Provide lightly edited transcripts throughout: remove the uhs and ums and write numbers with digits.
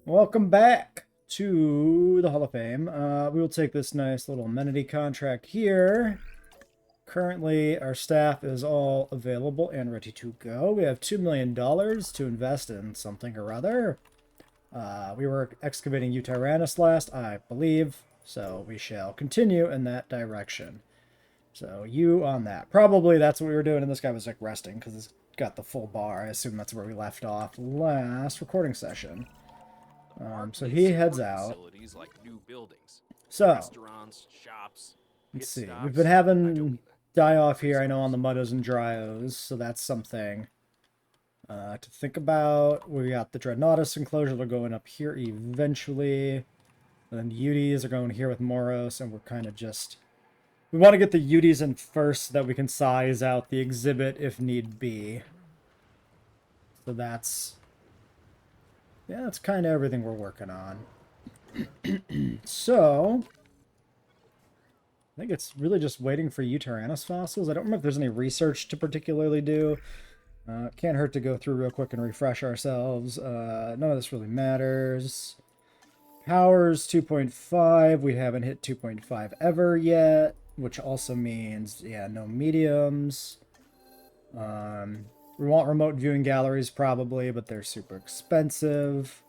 Welcome back to the Hall of Fame. We will take this nice little amenity contract here. Currently, our staff is all available and ready to go. We have $2 million to invest in something or other. We were excavating Utyrannus last, I believe, so we shall continue in that direction. So you on that. Probably that's what we were doing, and this guy was like resting because it's got the full bar. I assume that's where we left off last recording session. So he heads out. Like new buildings, So restaurants, shops. let's see. We've been having die off here, I know, on the Muddos and Dryos, so that's something to think about. We got the Dreadnoughtus enclosure. They're going up here eventually. And then Uties are going here with Moros, and we're kind of just... We want to get the Uties in first so that we can size out the exhibit if need be. So that's... Yeah, that's kind of everything we're working on. So... I think it's really just waiting for Utyrannus fossils. I don't remember if there's any research to particularly do. Can't hurt to go through real quick and refresh ourselves. None of this really matters. Powers 2.5. We haven't hit 2.5 ever yet, which also means, yeah, no mediums. We want remote viewing galleries probably, but they're super expensive.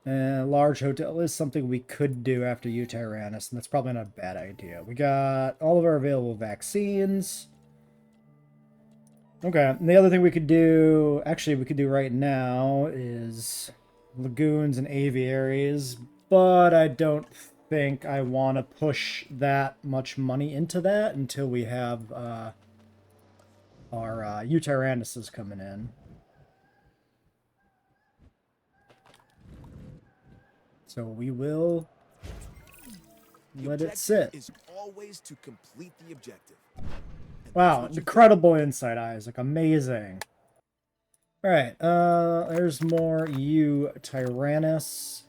And large hotel is something we could do after Utyrannus, and that's probably not a bad idea. We got all of our available vaccines. Okay, and the other thing we could do, actually we could do right now, is lagoons and aviaries, but I don't think I want to push that much money into that until we have our Utyrannuses coming in. So we will let it sit. Is always to complete the objective. Wow, incredible insight, Isaac. Amazing. Alright, there's more Utyrannus.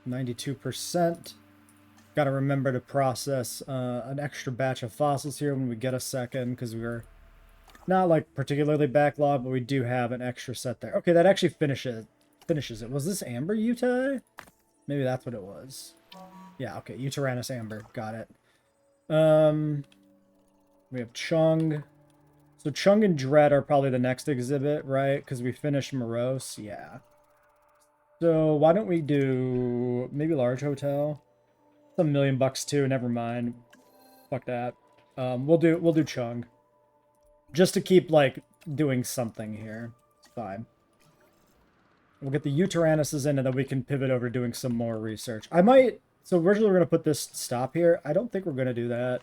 92%. Gotta remember to process an extra batch of fossils here when we get a second, because we're not like particularly backlogged, but we do have an extra set there. Okay, that actually finishes it. Was this Amber Uti? Maybe that's what it was. Yeah, okay, Utyrannus Amber. Got it. We have Chung. So Chung and Dread are probably the next exhibit, right? Because we finished Morose. Yeah. So why don't we do maybe large hotel? It's $1 million too. Never mind. Fuck that. We'll do Chung. Just to keep like doing something here. It's fine. We'll get the Utyrannuses in, and then we can pivot over doing some more research. I might... So originally we're going to put this stop here. I don't think we're going to do that.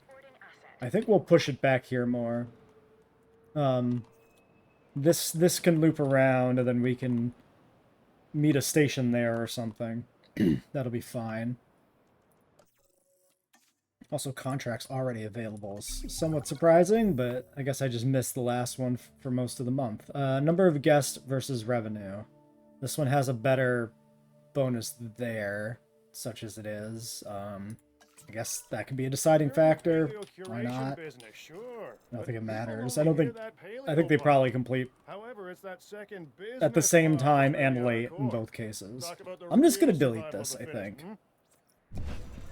I think we'll push it back here more. This can loop around, and then we can meet a station there or something. That'll be fine. Also, contracts already available is somewhat surprising, but I guess I just missed the last one for most of the month. Number of guests versus revenue. This one has a better bonus there, such as it is. I guess that could be a deciding factor. Why not? I don't think it matters. I think they probably complete at the same time and late in both cases. I'm just gonna delete this, I think.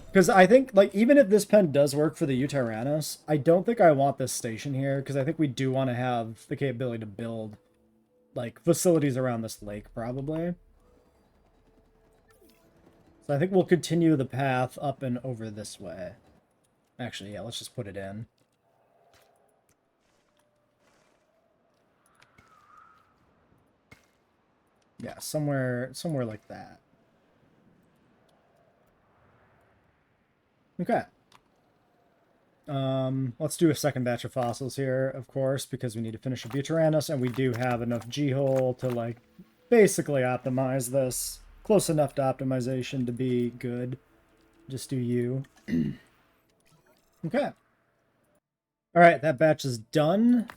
Because I think, like, even if this pen does work for the Utyrannus, I don't think I want this station here, because I think we do want to have the capability to build like facilities around this lake, probably. So I think we'll continue the path up and over this way. Actually, yeah, let's just put it in. Yeah, somewhere like that. Okay. Let's do a second batch of fossils here, of course, because we need to finish a Utyrannus, and we do have enough G-hole to, like, basically optimize this. Close enough to optimization to be good. Just do you. Okay. Alright, that batch is done.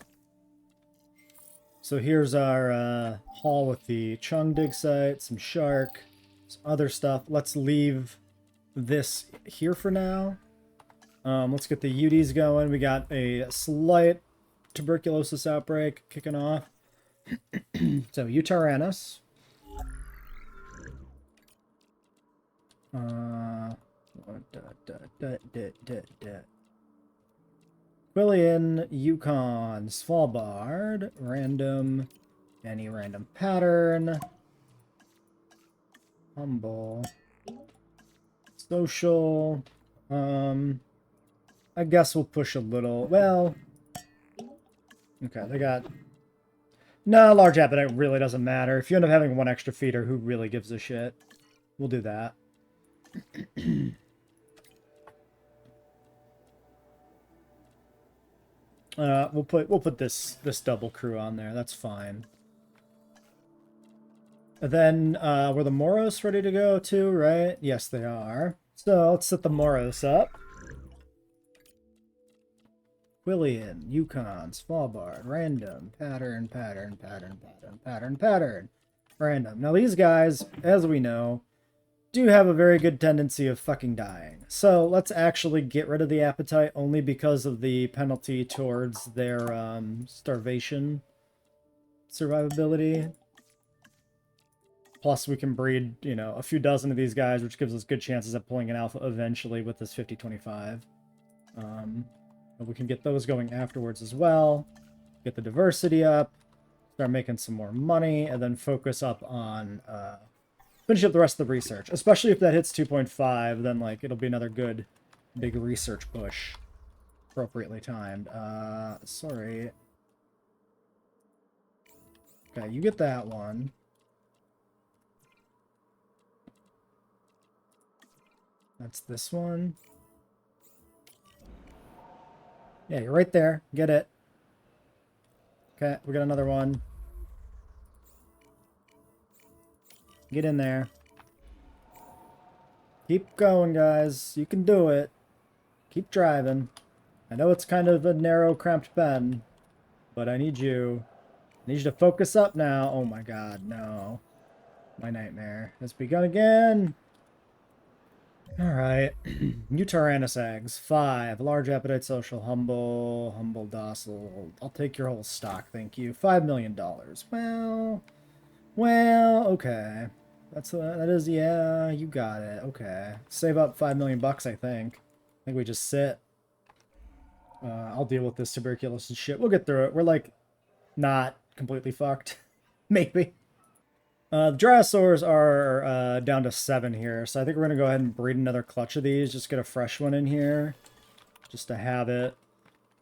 So here's our haul with the Chung dig site, some shark, some other stuff. Let's leave this here for now. Let's get the UDs going. We got a slight tuberculosis outbreak kicking off. So Utyrannus. Quillian, Yukon, Svalbard, random, any random pattern, humble, social, I guess we'll push a little, well, okay, they got, no, large appetite really doesn't matter. If you end up having one extra feeder, who really gives a shit? We'll do that. We'll put this double crew on there. That's fine. And then were the Moros ready to go too, right? Yes, they are. So let's set the Moros up. Quillian, Yukon, Svalbard, random, pattern, pattern, pattern, pattern, pattern, pattern, random. Now these guys, as we know, do have a very good tendency of fucking dying. So let's actually get rid of the appetite only because of the penalty towards their starvation survivability. Plus we can breed, you know, a few dozen of these guys, which gives us good chances of pulling an alpha eventually with this 50-25. We can get those going afterwards as well. Get the diversity up. Start making some more money. And then focus up on finish up the rest of the research. Especially if that hits 2.5, then like it'll be another good big research push. Appropriately timed. Sorry. Okay, you get that one. That's this one. Yeah, you're right there. Get it. Okay, we got another one. Get in there. Keep going, guys. You can do it. Keep driving. I know it's kind of a narrow, cramped bend, but I need you. I need you to focus up now. Oh my god, no. My nightmare has begun again. Alright. New Tyrannosags. 5. Large appetite, social, humble, docile. I'll take your whole stock, thank you. $5 million. Well, okay. That is, yeah, you got it. Okay. Save up $5 million bucks, I think. I think we just sit. I'll deal with this tuberculosis and shit. We'll get through it. We're, like, not completely fucked. Maybe. The Drysaurs are down to 7 here, so I think we're going to go ahead and breed another clutch of these. Just get a fresh one in here, just to have it.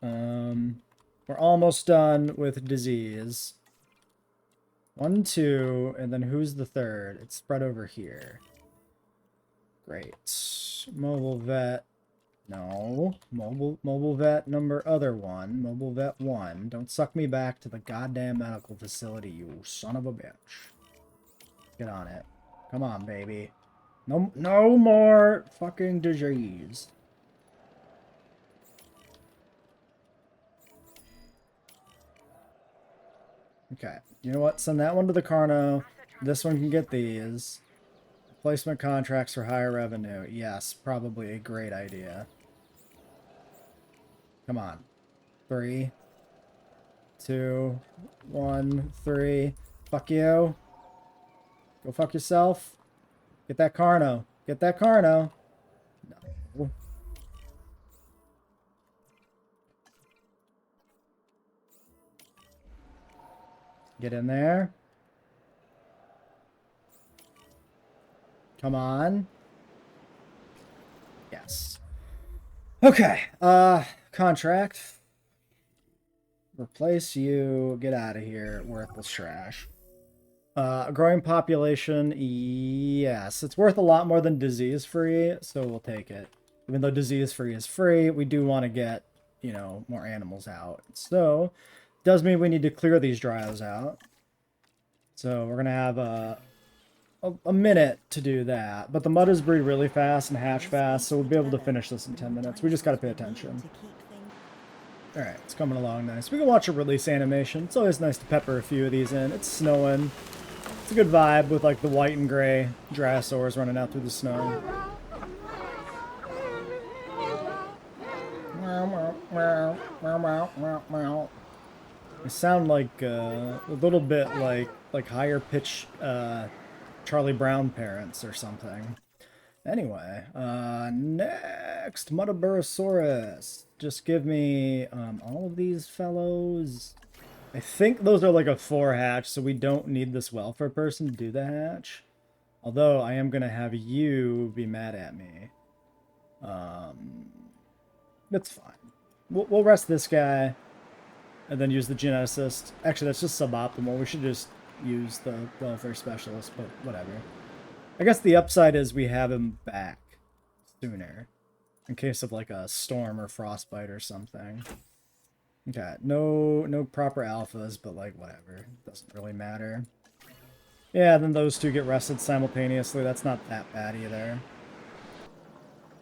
We're almost done with disease. 1, 2, and then who's the third? It's spread over here. Great. Mobile vet. No. Mobile vet number other one. Mobile vet 1. Don't suck me back to the goddamn medical facility, you son of a bitch. Get on it. Come on, baby. No more fucking disease. Okay. You know what? Send that one to the Carno. This one can get these. Replacement contracts for higher revenue. Yes, probably a great idea. Come on. 3, 2, 1, 3. Fuck you. Go fuck yourself. Get that Carno. Get that Carno. No. Get in there. Come on. Yes. Okay. Contract. Replace you. Get out of here. Worthless trash. Growing population, yes. It's worth a lot more than disease-free, so we'll take it. Even though disease-free is free, we do want to get, you know, more animals out. So, does mean we need to clear these dryos out. So, we're going to have a minute to do that. But the mudders breed really fast and hatch fast, so we'll be able to finish this in 10 minutes. We just got to pay attention. Alright, it's coming along nice. We can watch a release animation. It's always nice to pepper a few of these in. It's snowing. It's a good vibe with like the white and gray Drysaurs running out through the snow. They sound like a little bit like higher pitch Charlie Brown parents or something. Anyway, next, Muttaburrasaurus. Just give me all of these fellows. I think those are like a 4 hatch, so we don't need this welfare person to do the hatch. Although I am gonna have you be mad at me. That's fine. We'll rest this guy, and then use the geneticist. Actually, that's just suboptimal. We should just use the welfare specialist, but whatever. I guess the upside is we have him back sooner, in case of like a storm or frostbite or something. Okay, no proper alphas, but like whatever, doesn't really matter. Yeah, then those two get rested simultaneously. That's not that bad either.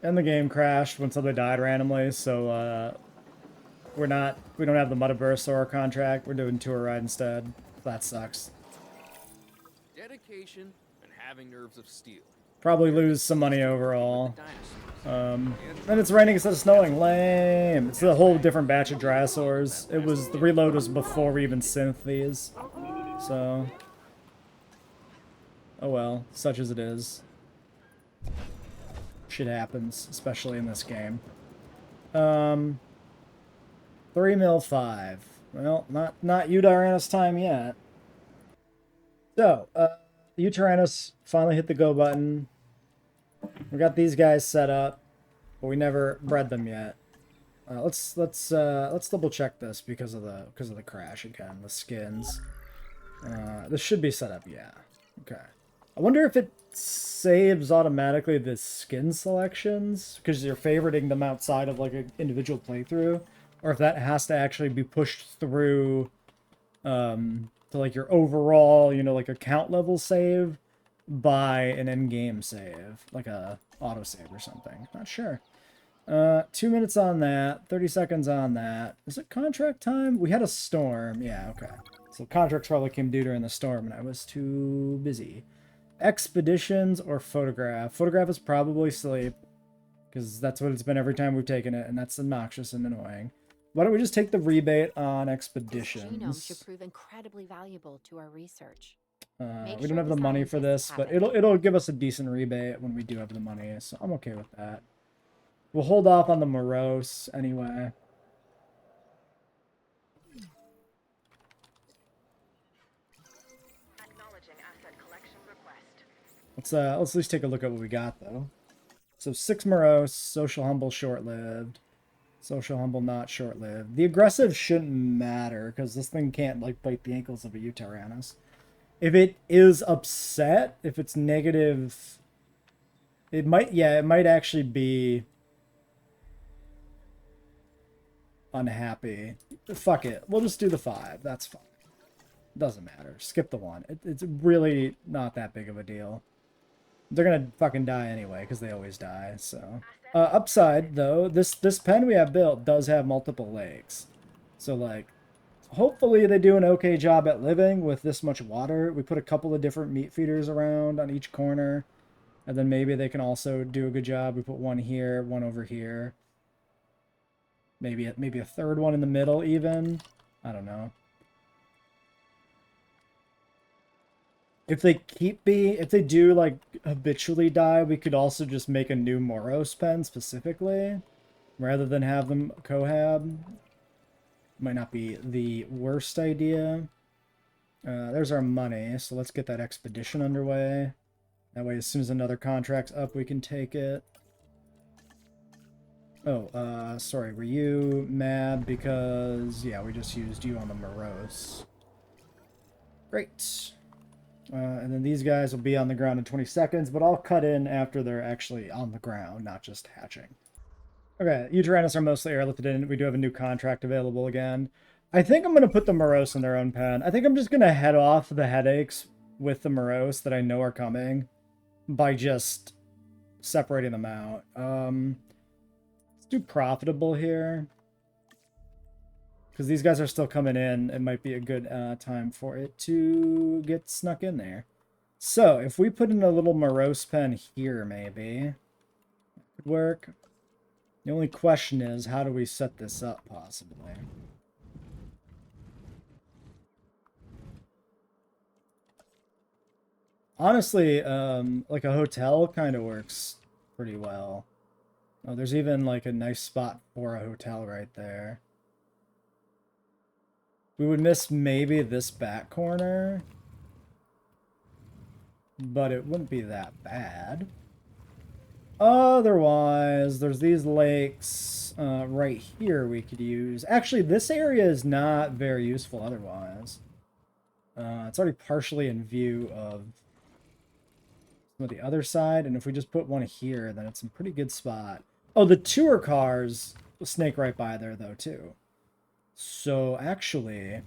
And the game crashed when somebody died randomly, so we don't have the Muttaburrasaur contract. We're doing tour ride instead. That sucks. Dedication and having nerves of steel. Probably lose some money overall. Dinosaurs. And it's raining instead of snowing. Lame. It's a whole different batch of Dryosaurs. The reload was before we even synth these. So. Oh well, such as it is. Shit happens, especially in this game. 3 mil 5. Well, not Eutyrannus time yet. So, Eutyrannus finally hit the go button. We got these guys set up, but we never bred them yet. Let's double check this because of the crash again. The skins. This should be set up, yeah. Okay. I wonder if it saves automatically the skin selections because you're favoriting them outside of like an individual playthrough, or if that has to actually be pushed through to like your overall, like a count level save by an in-game save, like a autosave or something. Not sure. 2 minutes on that, 30 seconds on that. Is it contract time? We had a storm. Yeah, okay. So contracts probably came due during the storm and I was too busy. Expeditions or photograph? Photograph is probably sleep, because that's what it's been every time we've taken it, and that's obnoxious and annoying. Why don't we just take the rebate on expeditions? Genome should prove incredibly valuable to our research. We don't have the money for this, but it'll give us a decent rebate when we do have the money, so I'm okay with that. We'll hold off on the morose anyway. Let's at least take a look at what we got though. So 6 morose, social humble short-lived, social humble not short-lived. The aggressive shouldn't matter because this thing can't like bite the ankles of a Eutyrannus. If it is upset, if it's negative, it might actually be unhappy. Fuck it, we'll just do the 5. That's fine. Doesn't matter. Skip the 1. It's really not that big of a deal. They're gonna fucking die anyway, because they always die, so. Upside, though, this pen we have built does have multiple legs. So, like, hopefully they do an okay job at living with this much water. We put a couple of different meat feeders around on each corner. And then maybe they can also do a good job. We put one here, one over here. Maybe a third one in the middle, even. I don't know. If they do like habitually die, we could also just make a new Moros pen specifically, rather than have them cohab. Might not be the worst idea. There's our money, so let's get that expedition underway. That way, as soon as another contract's up, we can take it. Oh, sorry, were you mad because, yeah, we just used you on the Morose. Great. And then these guys will be on the ground in 20 seconds, but I'll cut in after they're actually on the ground, not just hatching. Okay, Eutyrannus are mostly airlifted in. We do have a new contract available again. I think I'm going to put the Morose in their own pen. I think I'm just going to head off the headaches with the Morose that I know are coming by just separating them out. Let's do profitable here. Because these guys are still coming in, it might be a good time for it to get snuck in there. So, if we put in a little Morose pen here, maybe, could work. The only question is, how do we set this up, possibly? Honestly, like a hotel kind of works pretty well. Oh, there's even like a nice spot for a hotel right there. We would miss maybe this back corner, but it wouldn't be that bad. Otherwise, there's these lakes right here we could use. Actually, this area is not very useful otherwise. It's already partially in view of some of the other side, and if we just put one here, then it's a pretty good spot. Oh, the tour cars snake right by there, though, too. So, actually,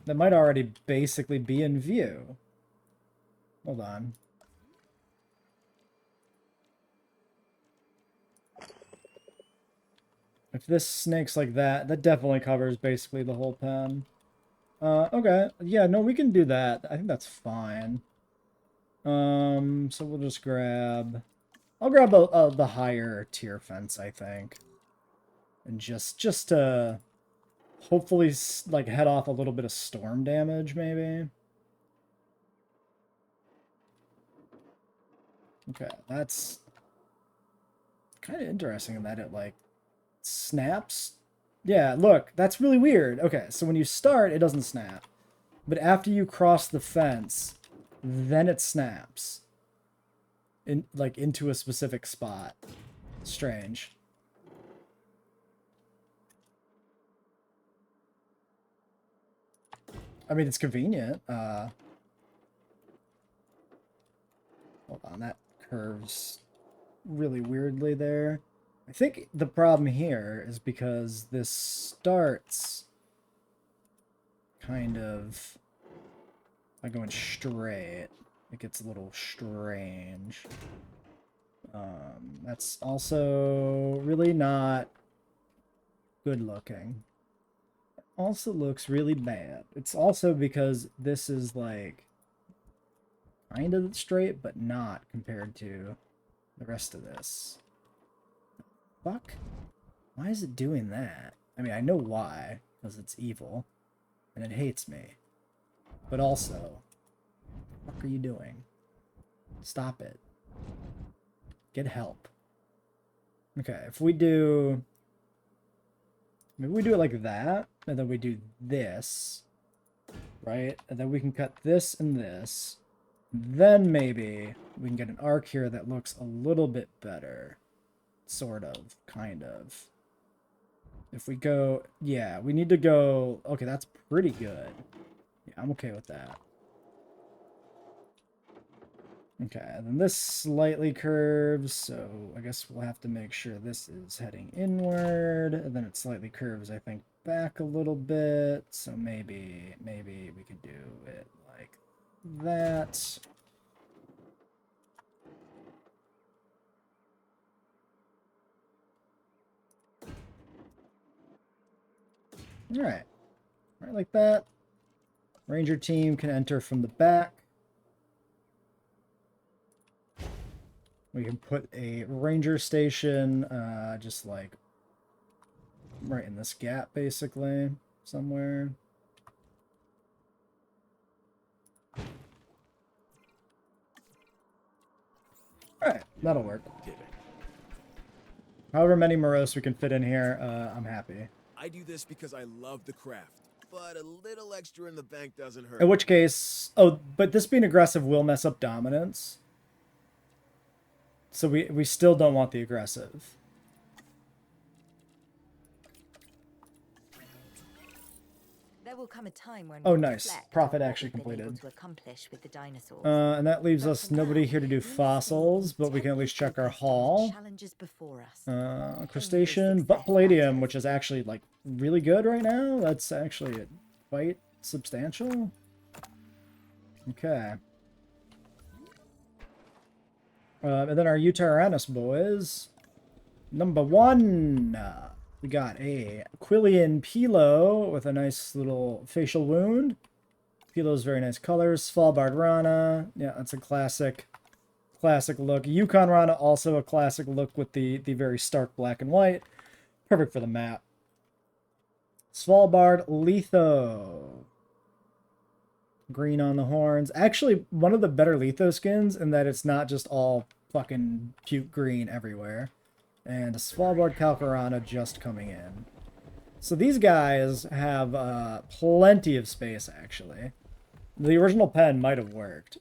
that might already basically be in view. Hold on. If this snake's like that, that definitely covers basically the whole pen. Okay. Yeah, no, we can do that. I think that's fine. So we'll just grab... I'll grab the higher tier fence, I think. And just to hopefully, like, head off a little bit of storm damage, maybe. Okay, that's kind of interesting in that it, like, snaps. Yeah, look, that's really weird. Okay, so when you start, it doesn't snap. But after you cross the fence, then it snaps. Into a specific spot. Strange. I mean, it's convenient. Hold on, that curves really weirdly there. I think the problem here is because this starts kind of by going straight. It gets a little strange. That's also really not good looking. It also looks really bad. It's also because this is like kind of straight, but not compared to the rest of this. Fuck? Why is it doing that? I mean, I know why, because it's evil, and it hates me. But also, what the fuck are you doing? Stop it. Get help. Okay, if we do... Maybe we do it like that, and then we do this, right? And then we can cut this and this. Then maybe we can get an arc here that looks a little bit better. Sort of, kind of. If we go, yeah, we need to go, okay, that's pretty good. Yeah, I'm okay with that. Okay, and then this slightly curves, so I guess we'll have to make sure this is heading inward, and then it slightly curves, I think, back a little bit, so maybe we could do it like that. Alright. Right like that. Ranger team can enter from the back. We can put a ranger station just like right in this gap basically somewhere. Alright, that'll work. However many Moros we can fit in here, I'm happy. I do this because I love the craft, but a little extra in the bank doesn't hurt. In which case, oh, but this being aggressive will mess up dominance. So we still don't want the aggressive. There will come a time when Oh, we nice. reflect Profit on what actually we've been able completed. to accomplish with the dinosaurs. And that leaves But us for nobody now, here to do let's stay fossils, but we can at intently least check our focused on the haul. Challenges before us. Crustacean, but palladium, which is actually like really good right now. That's actually quite substantial. Okay. And then our Utaranus boys. Number 1. We got a Quillian Pilo with a nice little facial wound. Pilo's very nice colors. Svalbard Rana. Yeah, that's a classic look. Yukon Rana, also a classic look with the very stark black and white. Perfect for the map. Svalbard Litho. Green on the horns. Actually, one of the better Litho skins in that it's not just all fucking puke green everywhere. And a Svalbard Calcarana just coming in. So these guys have plenty of space, actually. The original pen might have worked.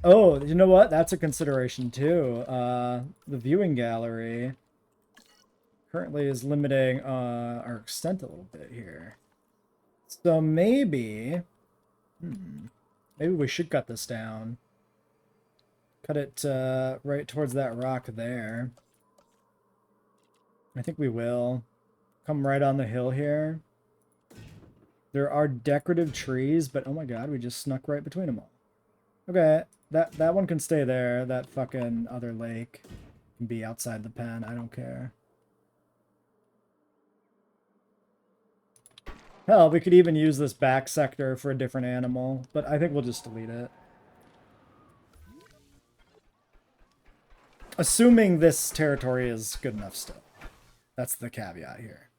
Oh, you know what? That's a consideration, too. The viewing gallery currently is limiting our extent a little bit here. So maybe... maybe we should cut this down. Cut it right towards that rock there. I think we will. Come right on the hill here. There are decorative trees, but oh my god, we just snuck right between them all. Okay, that one can stay there. That fucking other lake can be outside the pen. I don't care. Hell, we could even use this back sector for a different animal, but I think we'll just delete it. Assuming this territory is good enough still. That's the caveat here.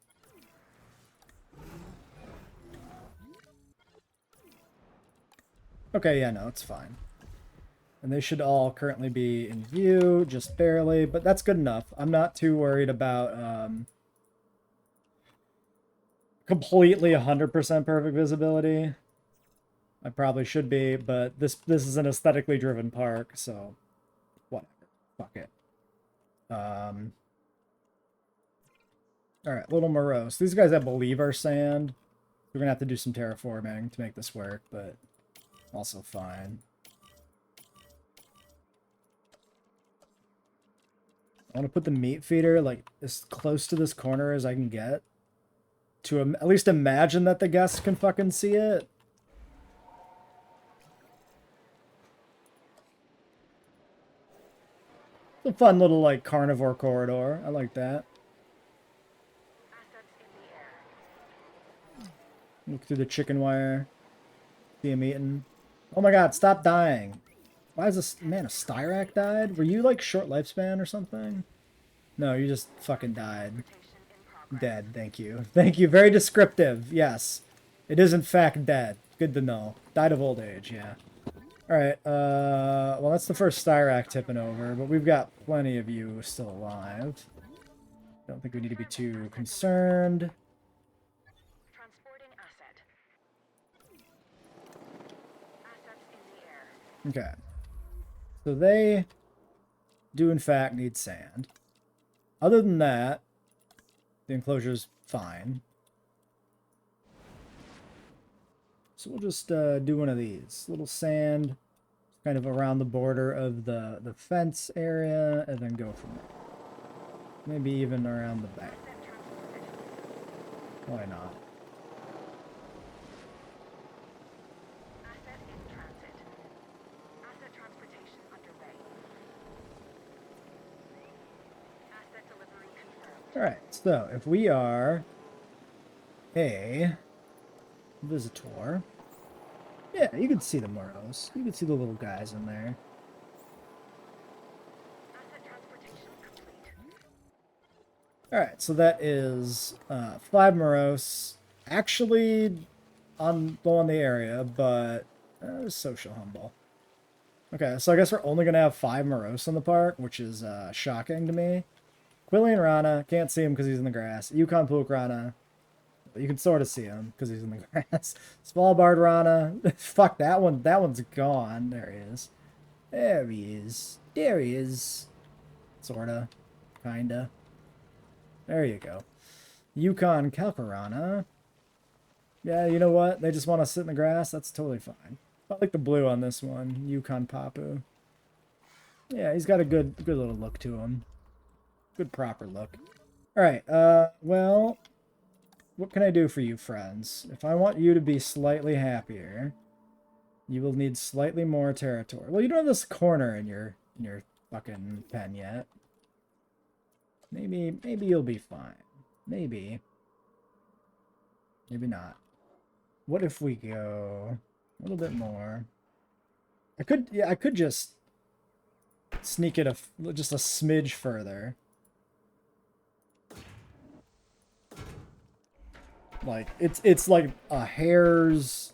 Okay, yeah, no, it's fine. And they should all currently be in view, just barely, but that's good enough. I'm not too worried about completely 100% perfect visibility. I probably should be, but this is an aesthetically driven park, so whatever. Fuck it. Alright, little morose. These guys, I believe, are sand. We're gonna have to do some terraforming to make this work, but also fine. I want to put the meat feeder like as close to this corner as I can get to at least imagine that the guests can fucking see it. It's a fun little like carnivore corridor. I like that. Look through the chicken wire. See him eating. Oh my god, stop dying. Why is this... Man, a Styrac died? Were you, like, short lifespan or something? No, you just fucking died. Dead, thank you. Thank you, very descriptive. Yes. It is, in fact, dead. Good to know. Died of old age, yeah. Alright, well, that's the first Styrac tipping over, but we've got plenty of you still alive. Don't think we need to be too concerned. Okay. So they do in fact need sand. Other than that, the enclosure's fine. So we'll just do one of these. Little sand kind of around the border of the fence area and then go from there. Maybe even around the back. Why not? Alright, so if we are a visitor, yeah, you can see the Moros. You can see the little guys in there. Alright, so that is 5 Moros. Actually, low on the area, but social humble. Okay, so I guess we're only going to have 5 Moros in the park, which is shocking to me. Quillian Rana, can't see him because he's in the grass. Yukon Pook Rana, you can sort of see him because he's in the grass. Svalbard Rana, fuck that one. That one's gone. There he is. There he is. There he is. Sorta. Kinda. There you go. Yukon Calcarana. Yeah, you know what? They just want to sit in the grass. That's totally fine. I like the blue on this one. Yukon Papu. Yeah, he's got a good little look to him. Good proper look. Alright, well, what can I do for you, friends? If I want you to be slightly happier, you will need slightly more territory. Well, you don't have this corner in your fucking pen yet. Maybe you'll be fine. Maybe. Maybe not. What if we go a little bit more? I could just sneak it just a smidge further. Like, it's like a hair's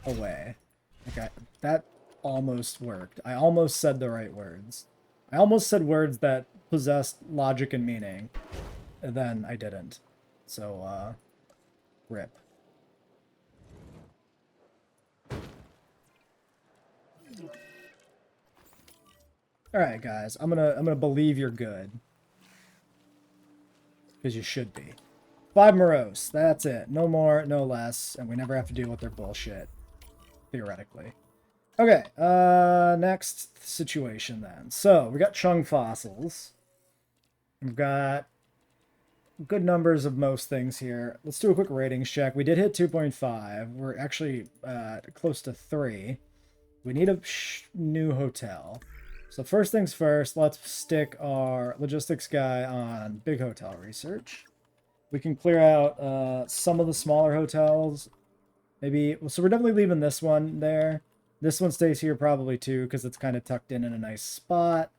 away. Okay, almost worked. I almost said the right words. I almost said words that possessed logic and meaning. And then I didn't. So, rip. Alright, guys. I'm gonna believe you're good. Because you should be. 5 morose. That's it. No more, no less. And we never have to deal with their bullshit. Theoretically. Okay, next situation then. So, we got chung fossils. We've got good numbers of most things here. Let's do a quick ratings check. We did hit 2.5. We're actually close to 3. We need a new hotel. So first things first, let's stick our logistics guy on big hotel research. We can clear out some of the smaller hotels. Maybe, so we're definitely leaving this one there. This one stays here probably too, because it's kind of tucked in a nice spot.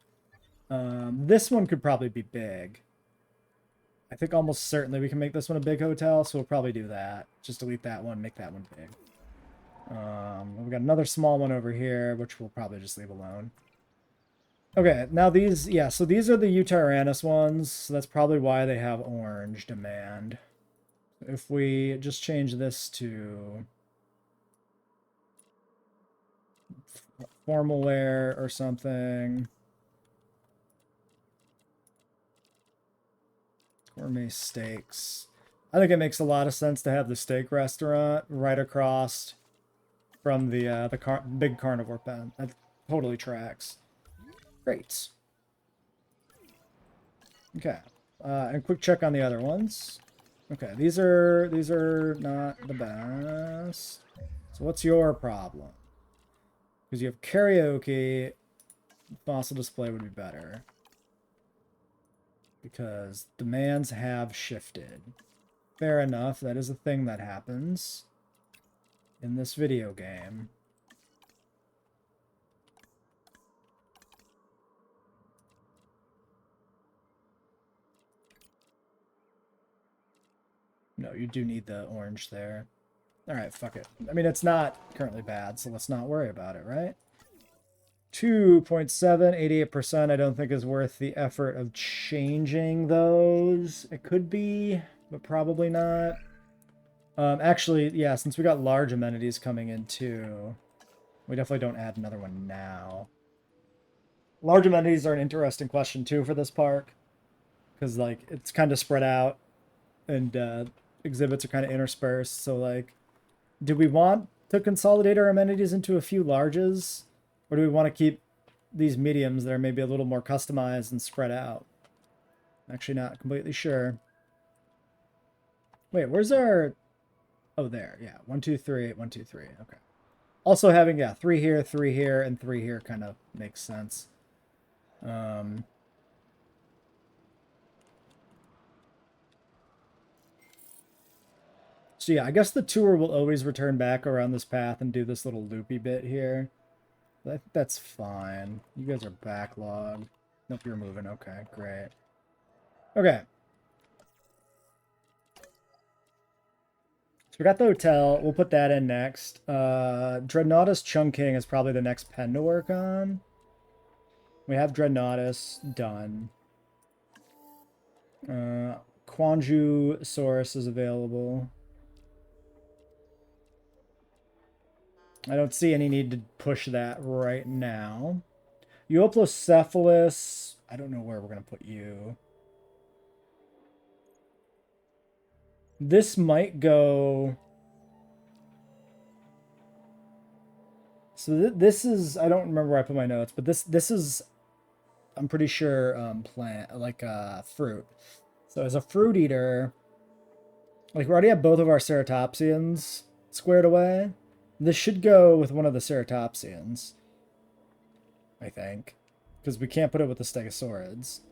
This one could probably be big. I think almost certainly we can make this one a big hotel, so we'll probably do that. Just delete that one, make that one big. We've got another small one over here, which we'll probably just leave alone. Okay, now these, yeah, so these are the Utyrannus ones, so that's probably why they have orange demand. If we just change this to formal wear or something. Gourmet steaks. I think it makes a lot of sense to have the steak restaurant right across from the big carnivore pen. That totally tracks. Great. Okay. And quick check on the other ones. Okay, these are not the best. So what's your problem? Because you have karaoke, fossil display would be better. Because demands have shifted. Fair enough, that is a thing that happens in this video game. No, you do need the orange there. Alright, fuck it. I mean, it's not currently bad, so let's not worry about it, right? 2.7, 88% I don't think is worth the effort of changing those. It could be, but probably not. Actually, yeah, since we got large amenities coming in too, we definitely don't add another one now. Large amenities are an interesting question too for this park. Because, like, it's kind of spread out and exhibits are kind of interspersed. So, like, do we want to consolidate our amenities into a few larges? Or do we want to keep these mediums that are maybe a little more customized and spread out? I'm actually not completely sure. Wait, where's our... Oh, there. Yeah, 1, 2, 3, 1, 2, 3. Okay. Also having, yeah, 3 here, and 3 here kind of makes sense. So yeah, I guess the tour will always return back around this path and do this little loopy bit here. I think that's fine. You guys are backlogged. Nope, you're moving. Okay, great. Okay. So we got the hotel. We'll put that in next. Dreadnoughtus Chungking is probably the next pen to work on. We have Dreadnoughtus done. Quanju Saurus is available. I don't see any need to push that right now. Euoplocephalus, I don't know where we're going to put you. This might go... So this is, I don't remember where I put my notes, but this is, I'm pretty sure, plant, like fruit. So as a fruit eater, like we already have both of our ceratopsians squared away. This should go with one of the ceratopsians, I think, because we can't put it with the stegosaurids.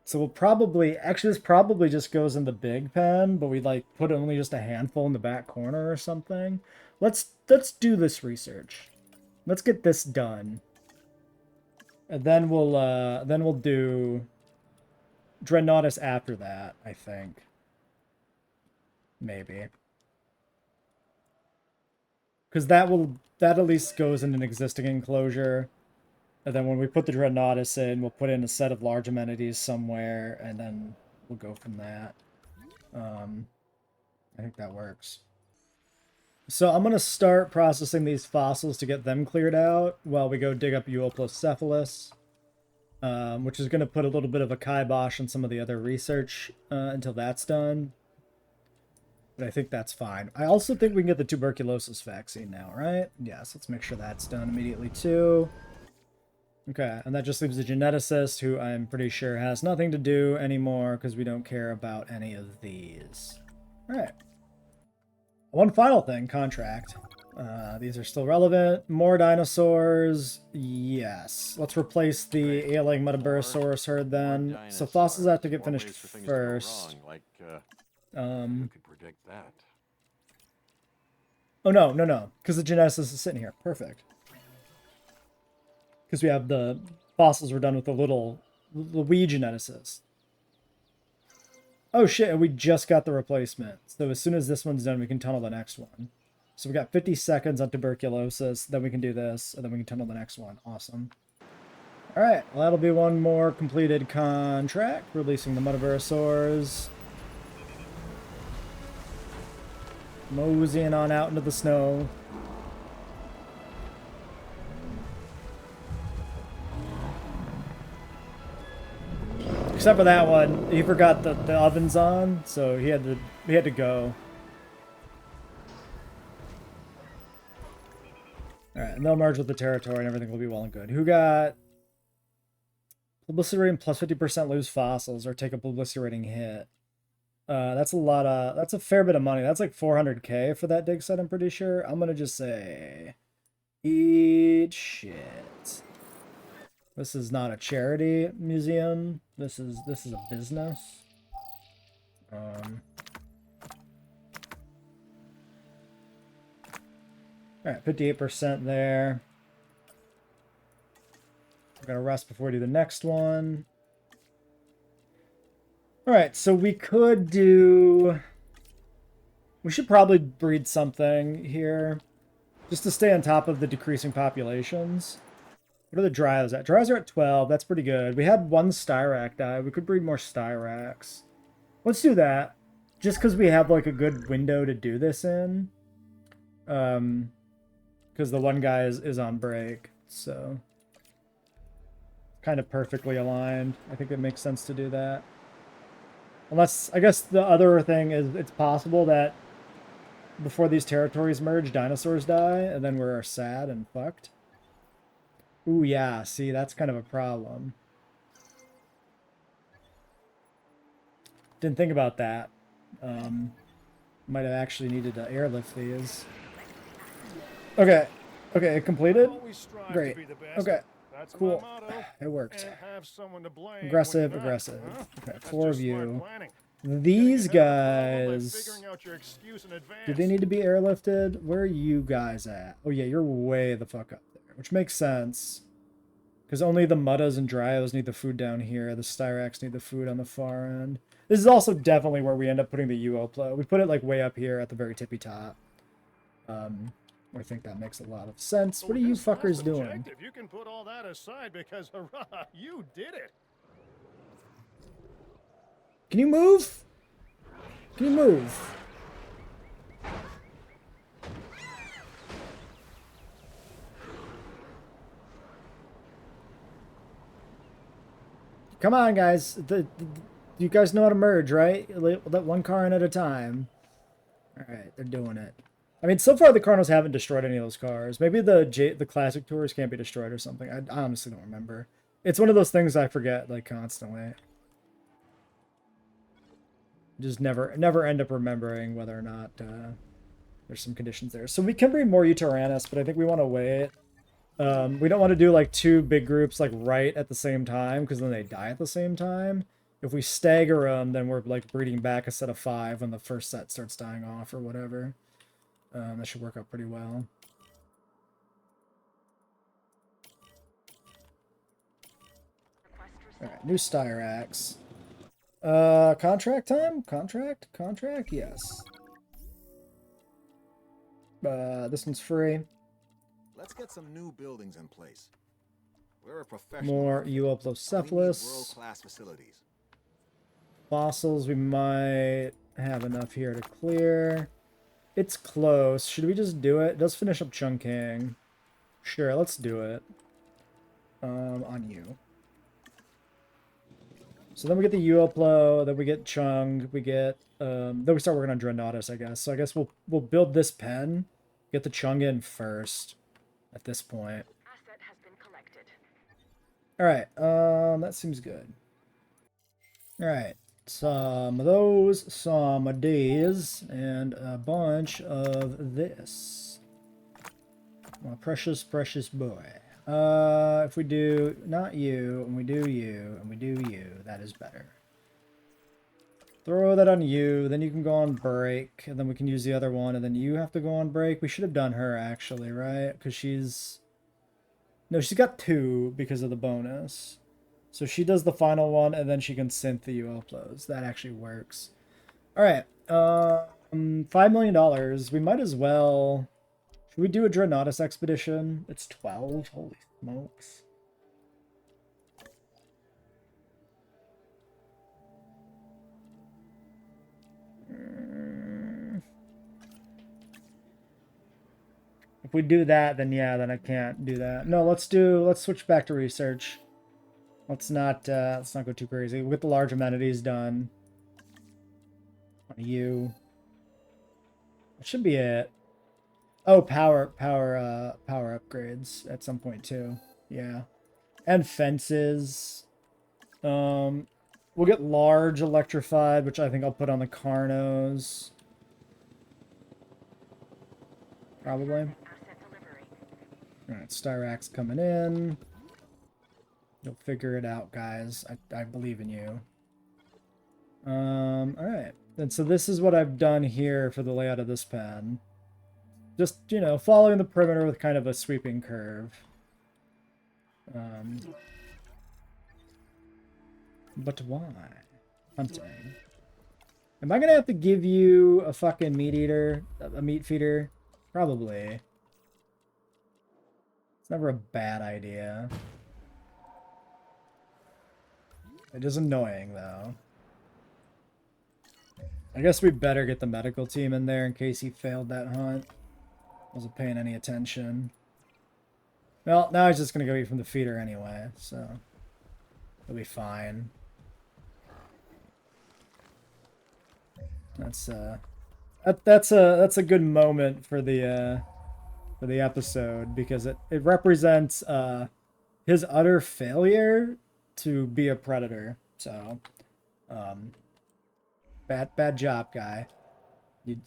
So we'll probably, actually this probably just goes in the big pen, but we like put only just a handful in the back corner or something. Let's do this research. Let's get this done. And then we'll do Dreadnoughtus after that, I think. Maybe. Because that at least goes in an existing enclosure. And then when we put the Dreadnoughtus in, we'll put in a set of large amenities somewhere, and then we'll go from that. I think that works. So I'm going to start processing these fossils to get them cleared out while we go dig up Euoplocephalus, which is going to put a little bit of a kibosh on some of the other research until that's done. But I think that's fine. I also think we can get the tuberculosis vaccine now, right? Yes, let's make sure that's done immediately too. Okay, and that just leaves the geneticist, who I'm pretty sure has nothing to do anymore because we don't care about any of these. All right. One final thing, contract. These are still relevant. More dinosaurs. Yes. Let's replace the ailing Metaburosaurus herd then. So fossils have to get finished first. Who could predict that? Oh, no. Because the geneticist is sitting here. Perfect. Because we have the fossils were done with the wee geneticist. Oh shit, and we just got the replacement. So as soon as this one's done, we can tunnel the next one. So we got 50 seconds on tuberculosis, then we can do this, and then we can tunnel the next one. Awesome. Alright, well that'll be one more completed contract, releasing the Metaburosaurs. Moseying on out into the snow. Except for that one, he forgot the ovens on, so he had to go. Alright, and they'll merge with the territory and everything will be well and good. Who got publicity rating plus 50% lose fossils or take a publicity rating hit? That's a fair bit of money. That's like 400k for that dig set, I'm pretty sure. I'm gonna just say eat shit. This is not a charity museum. This is a business. Alright, 58% there. We're gonna rest before we do the next one. Alright, so we could do... We should probably breed something here. Just to stay on top of the decreasing populations. What are the Dryos at? Dryos are at 12. That's pretty good. We had one Styrac die. We could breed more Styracs. Let's do that. Just because we have like a good window to do this in. Because the one guy is on break. So. Kind of perfectly aligned. I think it makes sense to do that. Unless, I guess the other thing is it's possible that before these territories merge, dinosaurs die. And then we're sad and fucked. Ooh, yeah, see, that's kind of a problem. Didn't think about that. Might have actually needed to airlift these. Okay. Okay, it completed? Great. Okay, cool. It worked. Aggressive. Okay, 4 of you. These guys... Do they need to be airlifted? Where are you guys at? Oh yeah, you're way the fuck up there. Which makes sense. Because only the Muddas and Dryos need the food down here. The Styracs need the food on the far end. This is also definitely where we end up putting the Euoplo. We put it like way up here at the very tippy top. I think that makes a lot of sense. What are you fuckers doing? You can put all that aside because hurrah, you did it. Can you move? Can you move? Come on, guys. You guys know how to merge, right? Let one car in at a time. Alright, they're doing it. I mean, so far the Cardinals haven't destroyed any of those cars. Maybe the Classic Tours can't be destroyed or something. I honestly don't remember. It's one of those things I forget, like, constantly. Just never end up remembering whether or not there's some conditions there. So we can breed more Utaranus, but I think we want to wait. We don't want to do like 2 big groups like right at the same time because then they die at the same time. If we stagger them, then we're like breeding back a set of 5 when the first set starts dying off or whatever. That should work out pretty well. Alright, new Styracs. Contract time? Contract? Yes. This one's free. Let's get some new buildings in place. We're a professional. More outfit. Euoplocephalus. World-class facilities. Fossils, we might have enough here to clear. It's close. Should we just do it? It does finish up chunking. Sure, let's do it. On you. So then we get the Euoplo, then we get Chung, we get then we start working on Dreadnoughtus, I guess. So I guess we'll build this pen, get the Chung in first at this point. Asset has been collected. Alright, that seems good. Alright. Some of those, some of these, and a bunch of this. My precious, precious boy. If we do not you, and we do you, and we do you, that is better. Throw that on you, then you can go on break, and then we can use the other one, and then you have to go on break. We should have done her, actually, right? Because she's... No, she's got 2 because of the bonus. So she does the final one, and then she can synth the Euoplos. That actually works. Alright, $5 million. We might as well... Should we do a Dreadnoughtus expedition? It's 12? Holy smokes. If we do that, then yeah, then I can't do that. No, let's switch back to research. Let's not go too crazy. We'll get the large amenities done. On you. That should be it. Oh, power upgrades at some point too. Yeah. And fences. We'll get large electrified, which I think I'll put on the Carnos. Probably. Alright, Styrax coming in. You'll figure it out, guys. I believe in you. Alright. And so this is what I've done here for the layout of this pen. Just, you know, following the perimeter with kind of a sweeping curve. But why? Hunting. Am I gonna have to give you a fucking meat eater? A meat feeder? Probably. It's never a bad idea. It is annoying, though. I guess we better get the medical team in there in case he failed that hunt. Wasn't paying any attention. Well, now he's just gonna go eat from the feeder anyway, so he'll be fine. That's a good moment for the episode because it represents his utter failure to be a predator. So bad job, guy. You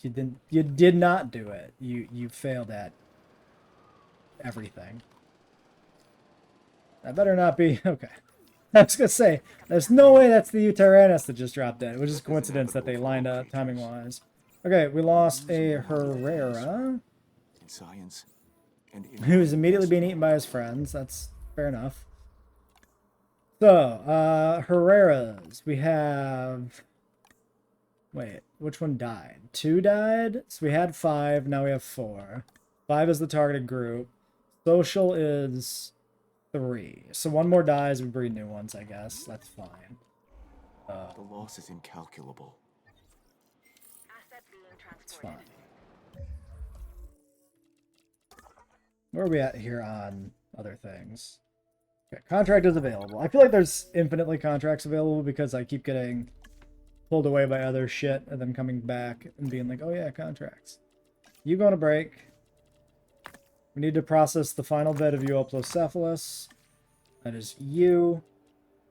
did not do it. You failed at everything. That better not be okay. I was gonna say, there's no way that's the Tyrannus that just dropped dead. It was just coincidence that they lined up timing wise. Okay, we lost a Herrera. In science and Who was immediately being eaten by his friends. That's fair enough. So, Herreras. We have... Wait, which one died? 2 died? So we had 5, now we have 4. 5 is the targeted group. Social is 3. So 1 more dies, we breed new ones, I guess. That's fine. the loss is incalculable. It's fine. Where are we at here on other things? Okay, contract is available. I feel like there's infinitely contracts available because I keep getting pulled away by other shit and then coming back and being like, oh yeah, contracts. You go on a break. We need to process the final bit of Euoplocephalus. That is you.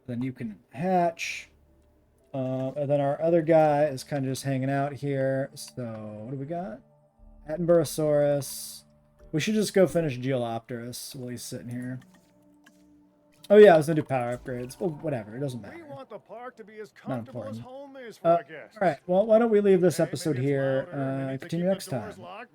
Then you can hatch. And then our other guy is kind of just hanging out here. So, what do we got? Attenborosaurus. We should just go finish Geolopterus while he's sitting here. Oh yeah, I was gonna do power upgrades. Well, whatever, it doesn't matter. We want the park to be as Not comfortable as important. home is for our guests. Alright, well, why don't we leave this Okay, maybe episode it's here, louder, we need to continue keep the next time. doors locked,